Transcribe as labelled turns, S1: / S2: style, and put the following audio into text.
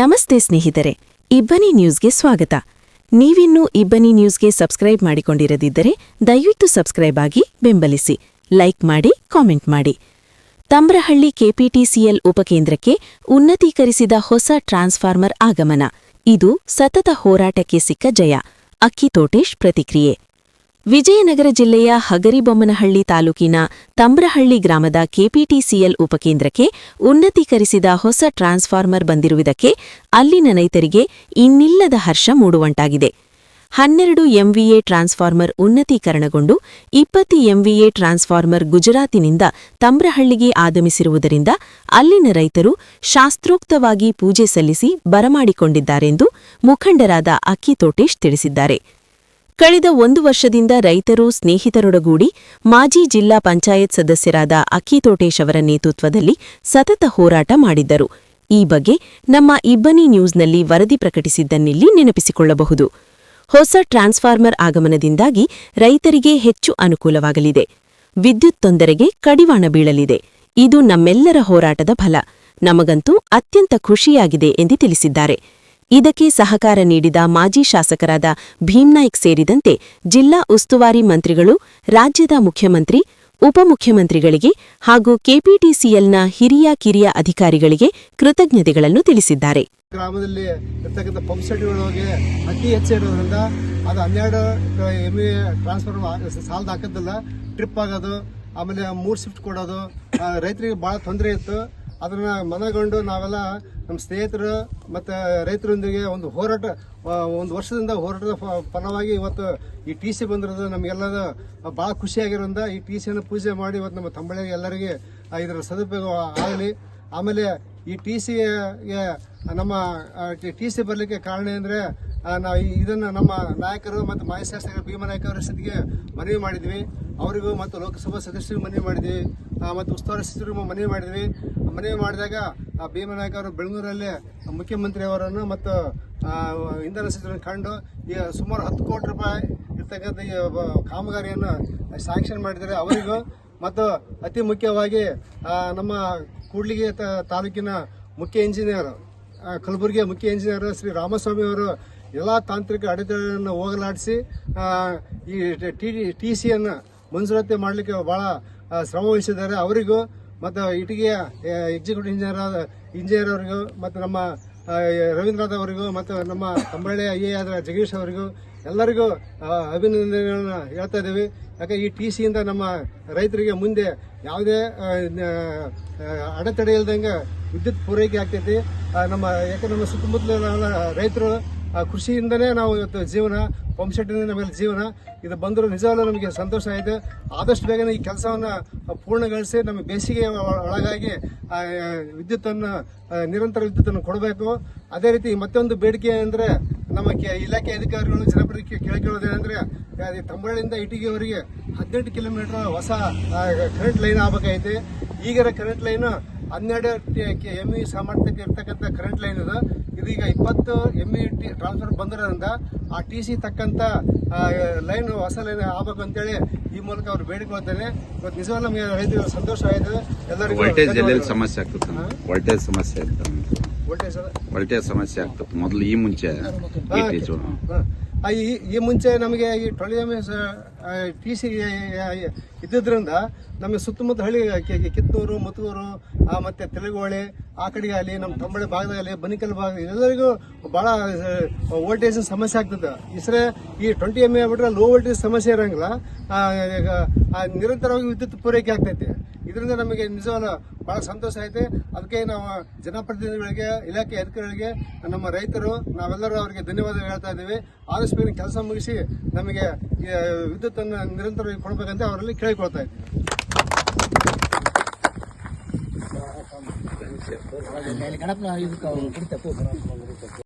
S1: ನಮಸ್ತೆ ಸ್ನೇಹಿತರೆ, ಇಬ್ಬನಿ ನ್ಯೂಸ್ಗೆ ಸ್ವಾಗತ. ನೀವಿನ್ನೂ ಇಬ್ಬನಿ ನ್ಯೂಸ್ಗೆ ಸಬ್ಸ್ಕ್ರೈಬ್ ಮಾಡಿಕೊಂಡಿರದಿದ್ದರೆ ದಯವಿಟ್ಟು ಸಬ್ಸ್ಕ್ರೈಬ್ ಆಗಿ ಬೆಂಬಲಿಸಿ, ಲೈಕ್ ಮಾಡಿ, ಕಾಮೆಂಟ್ ಮಾಡಿ. ತಮ್ರಹಳ್ಳಿ ಕೆಪಿಟಿಸಿಎಲ್ ಉಪಕೇಂದ್ರಕ್ಕೆ ಉನ್ನತೀಕರಿಸಿದ ಹೊಸ ಟ್ರಾನ್ಸ್ಫಾರ್ಮರ್ ಆಗಮನ. ಇದು ಸತತ ಹೋರಾಟಕ್ಕೆ ಸಿಕ್ಕ ಜಯ. ಅಕ್ಕಿತೋಟೇಶ್ ಪ್ರತಿಕ್ರಿಯೆ. ವಿಜಯನಗರ ಜಿಲ್ಲೆಯ ಹಗರಿಬೊಮ್ಮನಹಳ್ಳಿ ತಾಲೂಕಿನ ತಮ್ರಹಳ್ಳಿ ಗ್ರಾಮದ ಕೆಪಿಟಿಸಿಎಲ್ ಉಪಕೇಂದ್ರಕ್ಕೆ ಉನ್ನತೀಕರಿಸಿದ ಹೊಸ ಟ್ರಾನ್ಸ್ಫಾರ್ಮರ್ ಬಂದಿರುವುದಕ್ಕೆ ಅಲ್ಲಿನ ರೈತರಿಗೆ ಇನ್ನಿಲ್ಲದ ಹರ್ಷ ಮೂಡುವಂತಾಗಿದೆ. 12 ಎಂವಿಎ ಟ್ರಾನ್ಸ್ಫಾರ್ಮರ್ ಉನ್ನತೀಕರಣಗೊಂಡು 20 ಎಂವಿಎ ಟ್ರಾನ್ಸ್ಫಾರ್ಮರ್ ಗುಜರಾತಿನಿಂದ ತಮ್ರಹಳ್ಳಿಗೆ ಆಗಮಿಸಿರುವುದರಿಂದ ಅಲ್ಲಿನ ರೈತರು ಶಾಸ್ತ್ರೋಕ್ತವಾಗಿ ಪೂಜೆ ಸಲ್ಲಿಸಿ ಬರಮಾಡಿಕೊಂಡಿದ್ದಾರೆಂದು ಮುಖಂಡರಾದ ಅಕ್ಕಿತೋಟೇಶ್ ತಿಳಿಸಿದ್ದಾರೆ. ಕಳೆದ 1 ವರ್ಷದಿಂದ ರೈತರು ಸ್ನೇಹಿತರೊಡಗೂಡಿ ಮಾಜಿ ಜಿಲ್ಲಾ ಪಂಚಾಯತ್ ಸದಸ್ಯರಾದ ಅಕ್ಕಿತೋಟೇಶ್ ಅವರ ನೇತೃತ್ವದಲ್ಲಿ ಸತತ ಹೋರಾಟ ಮಾಡಿದ್ದರು. ಈ ಬಗ್ಗೆ ನಮ್ಮ ಇಬ್ಬನಿ ನ್ಯೂಸ್ನಲ್ಲಿ ವರದಿ ಪ್ರಕಟಿಸಿದ್ದನ್ನಿಲ್ಲಿ ನೆನಪಿಸಿಕೊಳ್ಳಬಹುದು. ಹೊಸ ಟ್ರಾನ್ಸ್ಫಾರ್ಮರ್ ಆಗಮನದಿಂದಾಗಿ ರೈತರಿಗೆ ಹೆಚ್ಚು ಅನುಕೂಲವಾಗಲಿದೆ. ವಿದ್ಯುತ್ ತೊಂದರೆಗೆ ಕಡಿವಾಣ ಬೀಳಲಿದೆ. ಇದು ನಮ್ಮೆಲ್ಲರ ಹೋರಾಟದ ಫಲ. ನಮಗಂತೂ ಅತ್ಯಂತ ಖುಷಿಯಾಗಿದೆ ಎಂದು ತಿಳಿಸಿದ್ದಾರೆ. ಇದಕ್ಕೆ ಸಹಕಾರ ನೀಡಿದ ಮಾಜಿ ಶಾಸಕರಾದ ಭೀಮ್ನಾಯ್ಕ್ ಸೇರಿದಂತೆ ಜಿಲ್ಲಾ ಉಸ್ತುವಾರಿ ಮಂತ್ರಿಗಳು, ರಾಜ್ಯದ ಮುಖ್ಯಮಂತ್ರಿ, ಉಪಮುಖ್ಯಮಂತ್ರಿಗಳಿಗೆ ಹಾಗೂ ಕೆಪಿಟಿಸಿಎಲ್ನ ಹಿರಿಯ ಅಧಿಕಾರಿಗಳಿಗೆ ಕೃತಜ್ಞತೆಗಳನ್ನು ತಿಳಿಸಿದ್ದಾರೆ.
S2: ಗ್ರಾಮದಲ್ಲಿ ಇರ್ತಕ್ಕಂಥ ಪಂಪ್ ಸೆಟ್ಗಳಿಗೆ ಅತಿ ಹೆಚ್ಚಿರೋದ್ರಿಂದ ಅದು 12 ಎಂವಿಎ ಟ್ರಾನ್ಸ್ಫಾರ್ಮರ್ ಸಾಲದ ಹಾಕೋದಿಲ್ಲ, ಟ್ರಿಪ್ ಆಗೋದು, ಆಮೇಲೆ 3 ಶಿಫ್ಟ್ ಕೊಡೋದು ರೈತರಿಗೆ ಭಾಳ ತೊಂದರೆ ಇತ್ತು. ಅದನ್ನ ಮನಗೊಂಡು ನಾವೆಲ್ಲ ನಮ್ಮ ಸ್ನೇಹಿತರು ಮತ್ತು ರೈತರೊಂದಿಗೆ ಒಂದು ವರ್ಷದಿಂದ ಹೋರಾಟದ ಫಲವಾಗಿ ಇವತ್ತು ಈ ಟಿ ಸಿ ಬಂದಿರೋದು ನಮಗೆಲ್ಲದ ಭಾಳ ಖುಷಿಯಾಗಿರೋದ್ರಿಂದ ಈ ಟಿ ಸಿಯನ್ನು ಪೂಜೆ ಮಾಡಿ ಇವತ್ತು ನಮ್ಮ ತಂಬಳಿಗೆ ಎಲ್ಲರಿಗೆ ಇದರ ಸದುಪಯೋಗ ಆಗಲಿ. ಆಮೇಲೆ ಈ ಟಿ ಸಿಗೆ ನಮ್ಮ ಟಿ ಸಿ ಬರಲಿಕ್ಕೆ ಕಾರಣ ಅಂದರೆ ನಾವು ಇದನ್ನು ನಮ್ಮ ನಾಯಕರು ಮತ್ತು ಮಾಜಿ ಶಾಸಕರು ಭೀಮನಾಯ್ಕ ಅವರ ಸ್ಥಿತಿಗೆ ಮನವಿ ಮಾಡಿದ್ವಿ. ಅವರಿಗೂ ಮತ್ತು ಲೋಕಸಭಾ ಸದಸ್ಯರಿಗೂ ಮನವಿ ಮಾಡಿದ್ವಿ ಮತ್ತು ಉಸ್ತುವಾರಿ ಸಚಿವರಿಗೂ ಮನವಿ ಮಾಡಿದ್ವಿ. ಮನವಿ ಮಾಡಿದಾಗ ಭೀಮನಾಯ್ಕ ಅವರು ಬೆಂಗಳೂರಲ್ಲಿ ಮುಖ್ಯಮಂತ್ರಿ ಅವರನ್ನು ಮತ್ತು ಇಂಧನ ಸಚಿವರನ್ನು ಕಂಡು ಈಗ ಸುಮಾರು 10 ಕೋಟಿ ರೂಪಾಯಿ ಇರ್ತಕ್ಕಂಥ ಈ ಕಾಮಗಾರಿಯನ್ನು ಸ್ಯಾಂಕ್ಷನ್ ಮಾಡಿದ್ದಾರೆ. ಅವರಿಗೂ ಮತ್ತು ಅತಿ ಮುಖ್ಯವಾಗಿ ನಮ್ಮ ಕೂಡ್ಲಿಗಿ ತಾಲೂಕಿನ ಮುಖ್ಯ ಇಂಜಿನಿಯರ್, ಕಲಬುರಗಿಯ ಮುಖ್ಯ ಇಂಜಿನಿಯರ್ ಶ್ರೀ ರಾಮಸ್ವಾಮಿ ಅವರು ಎಲ್ಲ ತಾಂತ್ರಿಕ ಅಡೆತಡೆಗಳನ್ನು ಹೋಗಲಾಡಿಸಿ ಈ ಟಿ ಸಿಯನ್ನು ಮಂಜೂರಾತಿ ಮಾಡಲಿಕ್ಕೆ ಭಾಳ ಶ್ರಮ ವಹಿಸಿದ್ದಾರೆ. ಅವರಿಗೂ ಮತ್ತು ಇಟಗಿಯ ಎಕ್ಸಿಕ್ಯೂಟಿವ್ ಇಂಜಿನಿಯರ್ ಅವರಿಗೂ ಮತ್ತು ನಮ್ಮ ರವೀಂದ್ರನಾಥ್ ಅವರಿಗೂ ಮತ್ತು ನಮ್ಮ ತಂಬಳ್ಳಿ ಐ ಆದ ಜಗದೀಶ್ ಅವರಿಗೂ ಎಲ್ಲರಿಗೂ ಅಭಿನಂದನೆಗಳನ್ನು ಹೇಳ್ತಾ ಇದ್ದೀವಿ. ಯಾಕೆ ಈ ಟಿ ಸಿಯಿಂದ ನಮ್ಮ ರೈತರಿಗೆ ಮುಂದೆ ಯಾವುದೇ ಅಡೆತಡೆ ಇಲ್ದಂಗೆ ವಿದ್ಯುತ್ ಪೂರೈಕೆ ಆಗ್ತೈತಿ. ಯಾಕೆ ನಮ್ಮ ಸುತ್ತಮುತ್ತಲ ರೈತರು ಕೃಷಿಯಿಂದನೇ ನಾವು ಇವತ್ತು ಜೀವನ, ಪಂಪ್ ಸೆಟ್ಟಿಂದ ನಮಗೆ ಜೀವನ. ಇದು ಬಂದರೂ ನಿಜವಾಗ್ಲೂ ನಮಗೆ ಸಂತೋಷ ಆಯಿತು. ಆದಷ್ಟು ಬೇಗನೆ ಈ ಕೆಲಸವನ್ನು ಪೂರ್ಣಗೊಳಿಸಿ ನಮಗೆ ಬೇಸಿಗೆ ಒಳಗಾಗಿ ನಿರಂತರ ವಿದ್ಯುತ್ತನ್ನು ಕೊಡಬೇಕು. ಅದೇ ರೀತಿ ಮತ್ತೊಂದು ಬೇಡಿಕೆ ಅಂದರೆ ನಮ್ಮ ಇಲಾಖೆ ಅಧಿಕಾರಿಗಳು ಜನಪ್ರತಿನಿಧಿಗೆ ಕೇಳಿಕೊಳ್ಳೋದೇನೆಂದರೆ ತಂಬಳ್ಳಿಯಿಂದ ಇಟಗಿಯವರೆಗೆ 18 ಕಿಲೋಮೀಟರ್ ಹೊಸ ಕರೆಂಟ್ ಲೈನ್ ಆಗಬೇಕಾಗಿದೆ. ಈಗಿರೋ ಕರೆಂಟ್ ಲೈನ್ 12 ಎಂಇ ಸಾಮರ್ಥ್ಯಕ್ಕೆ ಇರ್ತಕ್ಕಂಥ ಕರೆಂಟ್ ಲೈನ್ ಇದೆ. ಇದೀಗ 20 ಎಂಇ ಟ್ರಾನ್ಸ್ಫರ್ ಬಂದಿರೋದ್ರಿಂದ ಆ ಟಿ ಸಿ ತಕ್ಕಂಥ ಲೈನ್ ಹೊಸ ಲೈನ್ ಆಗಬೇಕು ಅಂತೇಳಿ ಈ ಮೂಲಕ ಅವ್ರು ಬೇಡಿಕೊಳ್ತೇನೆ. ಇವತ್ತು ನಿಜವಾಗ್ಲೂ ನಮಗೆ ರೈತರಿಗೆ ಸಂತೋಷ ಆಯಿತು. ಎಲ್ಲರಿಗೂ
S3: ಸಮಸ್ಯೆ ಆಗ್ತದೆ, ವೋಲ್ಟೇಜ್ ಸಮಸ್ಯೆ ಆಗ್ತದೆ. ಮೊದಲು ಈ
S2: ಮುಂಚೆ ನಮಗೆ ಈ 12 ಎಂಇ ಟಿ ಸಿ ಇದ್ದಿದ್ರಿಂದ ನಮಗೆ ಸುತ್ತಮುತ್ತ ಹಳ್ಳಿ ಕಿತ್ತೂರು, ಮುತ್ತೂರು ಮತ್ತು ತೆಲುಗೋಳಿ ಆ ಕಡೆಗೆ ಆಗಲಿ, ನಮ್ಮ ತಂಬಳಿ ಭಾಗದಾಗಲಿ, ಬನಿಕಲ್ ಭಾಗ ಎಲ್ಲರಿಗೂ ಭಾಳ ವೋಲ್ಟೇಜ್ ಸಮಸ್ಯೆ ಆಗ್ತದೆ. ಈ 20 ಎಂಇ ಬಿಟ್ರೆ ಲೋ ವೋಲ್ಟೇಜ್ ಸಮಸ್ಯೆ ಇರೋಂಗಿಲ್ಲ, ನಿರಂತರವಾಗಿ ವಿದ್ಯುತ್ ಪೂರೈಕೆ ಆಗ್ತೈತಿ. ಇದರಿಂದ ನಮಗೆ ನಿಜವಾಗ್ಲೂ ಭಾಳ ಸಂತೋಷ ಐತೆ. ಅದಕ್ಕೆ ನಾವು ಜನಪ್ರತಿನಿಧಿಗಳಿಗೆ, ಇಲಾಖೆ ಅಧಿಕಾರಿಗಳಿಗೆ, ನಮ್ಮ ರೈತರು ನಾವೆಲ್ಲರೂ ಅವರಿಗೆ ಧನ್ಯವಾದ ಹೇಳ್ತಾ ಇದ್ದೀವಿ. ಆದಷ್ಟು ಬೇಗ ಕೆಲಸ ಮುಗಿಸಿ ನಮಗೆ ವಿದ್ಯುತ್ತನ್ನು ನಿರಂತರವಾಗಿ ಕೊಡಬೇಕಂತ ಅವರಲ್ಲಿ ಕೇಳಿಕೊಳ್ತಾ ಇದ್ದೀವಿ.